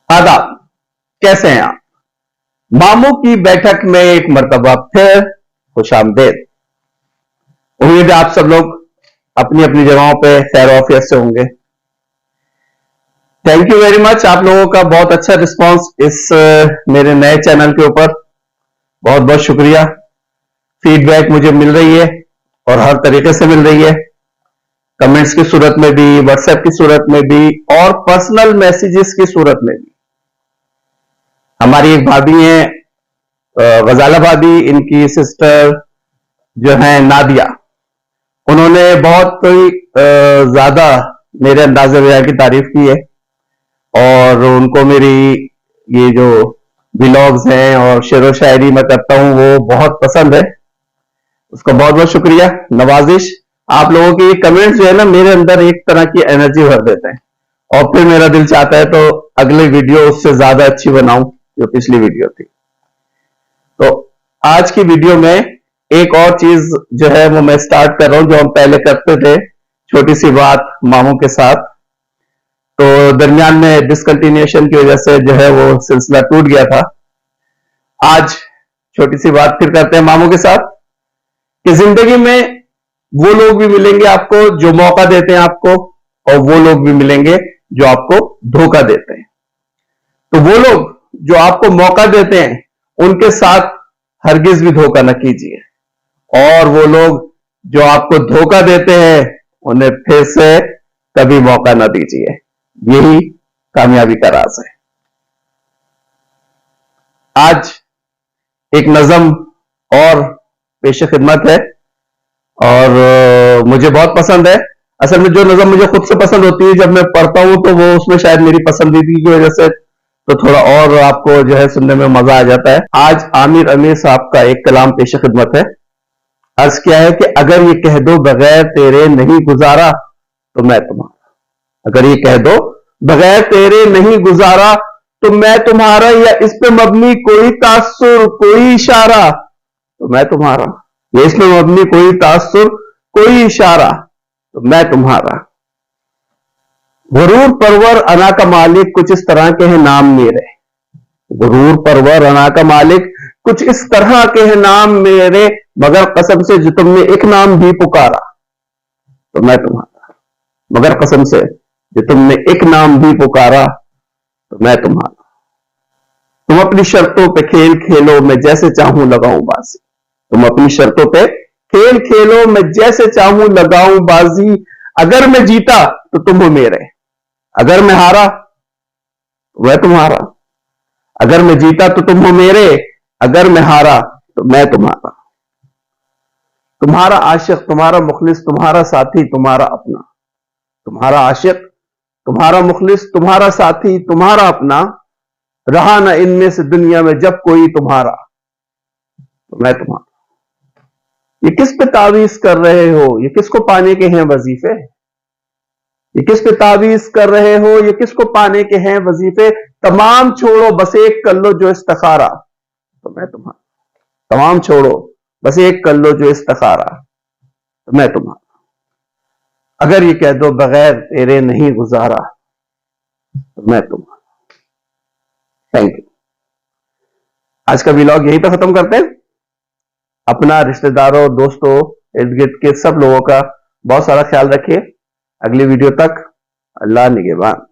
आदाब, कैसे हैं आप? मामू की बैठक में एक मर्तबा फिर खुशामदेद। उम्मीद है आप सब लोग अपनी अपनी जगहों पे खैर ऑफियत से होंगे। थैंक यू वेरी मच, आप लोगों का बहुत अच्छा रिस्पांस इस मेरे नए चैनल के ऊपर। बहुत बहुत शुक्रिया। फीडबैक मुझे मिल रही है और हर तरीके से मिल रही है, कमेंट्स की सूरत में भी, व्हाट्सएप की सूरत में भी और पर्सनल मैसेजेस की सूरत में भी। हमारी एक भाभी हैं गजाला भाभी, इनकी सिस्टर जो है नादिया, उन्होंने बहुत ज्यादा मेरे अंदाज़े बयां की तारीफ की है और उनको मेरी ये जो व्लॉग्स हैं और शेर व शायरी मैं करता हूं वो बहुत पसंद है। उसका बहुत बहुत शुक्रिया, नवाजिश। आप लोगों के ये कमेंट्स जो है ना मेरे अंदर एक तरह की एनर्जी भर देते हैं और फिर मेरा दिल चाहता है तो अगली वीडियो उससे ज्यादा अच्छी बनाऊं जो पिछली वीडियो थी। तो आज की वीडियो में एक और चीज जो है वो मैं स्टार्ट कर रहा हूं जो हम पहले करते थे, छोटी सी बात मामू के साथ। तो दरमियान में डिसकंटिन्यूएशन की वजह से जो है वो सिलसिला टूट गया था। आज छोटी सी बात फिर करते हैं मामू के साथ कि जिंदगी में वो लोग भी मिलेंगे आपको जो मौका देते हैं आपको, और वो लोग भी मिलेंगे जो आपको धोखा देते हैं। तो वो लोग जो आपको मौका देते हैं उनके साथ हरगिज भी धोखा न कीजिए, और वो लोग जो आपको धोखा देते हैं उन्हें फिर से कभी मौका न दीजिए। यही कामयाबी का राज है। आज एक नज़म और पेश खिदमत है और मुझे बहुत पसंद है। असल में जो नज़म मुझे खुद से पसंद होती है जब मैं पढ़ता हूं तो वो उसमें शायद मेरी पसंदीदा की वजह से तो थोड़ा और आपको जो है सुनने में मजा आ जाता है। आज आमिर अमीर साहब का एक कलाम पेश खिदमत है। अर्ज क्या है कि अगर ये कह दो बगैर तेरे नहीं गुजारा तो मैं तुम्हारा, अगर ये कह दो बगैर तेरे नहीं गुजारा तो मैं तुम्हारा, या इस पे मबनी कोई तासुर कोई इशारा तो मैं तुम्हारा, या इसमें मबनी कोई तासुर कोई इशारा तो मैं तुम्हारा। गुरूर परवर अना का मालिक कुछ इस तरह के हैं नाम मेरे, गुरूर परवर अना का मालिक कुछ इस तरह के हैं नाम मेरे, मगर कसम से जो तुमने एक नाम भी पुकारा तो मैं तुम्हारा, मगर कसम से जो तुमने एक नाम भी पुकारा तो मैं तुम्हारा। तुम अपनी शर्तों पे खेल खेलो मैं जैसे चाहूं लगाऊं बाजी, तुम अपनी शर्तों पे खेल खेलो मैं जैसे चाहूं लगाऊं बाजी। अगर मैं जीता तो तुम हो मेरे, अगर मैं हारा तो मैं तुम्हारा, अगर मैं जीता तो तुम हो मेरे, अगर मैं हारा तो मैं तुम्हारा। तुम्हारा आशिक तुम्हारा मुखलिस तुम्हारा साथी तुम्हारा अपना, तुम्हारा आशिक तुम्हारा मुखलिस तुम्हारा साथी तुम्हारा अपना, रहा ना इनमें से दुनिया में जब कोई तुम्हारा तो मैं तुम्हारा। ये किस पे तावीज कर रहे हो, ये किसको पाने के हैं वजीफे, ये किस पे तावीज कर रहे हो, ये किसको पाने के हैं वजीफे। तमाम छोड़ो बस एक कर लो जो इस्तखारा तो मैं तुम्हारा, तमाम छोड़ो बस एक कर लो जो इस्तखारा तो मैं तुम्हारा। अगर ये कह दो बगैर तेरे नहीं गुजारा तो मैं तुम्हारा। Thank you. आज का व्लॉग यहीं पर खत्म करते हैं। अपना, रिश्तेदारों, दोस्तों, इर्द गिर्द के सब लोगों का बहुत सारा ख्याल रखिए। अगली वीडियो तक अल्लाह निगहबान।